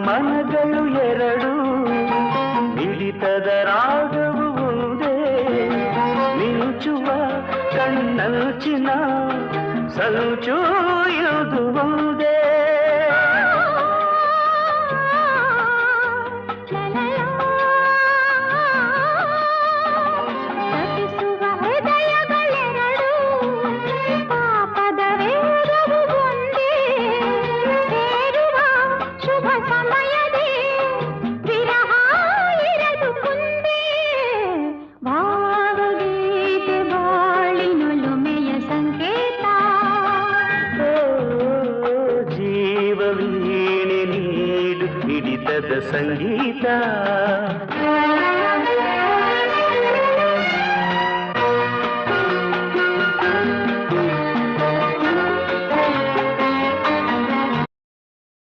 ಮನಗಳು ಎರಡು ಮಿಡಿತದ ರಾಗವು ಒಂದೇ ಮಿಂಚುವ ಕಣ್ಣಂಚಿನ ಸಂಚು ಇದು ಒಂದೇ ಸಂಗೀತ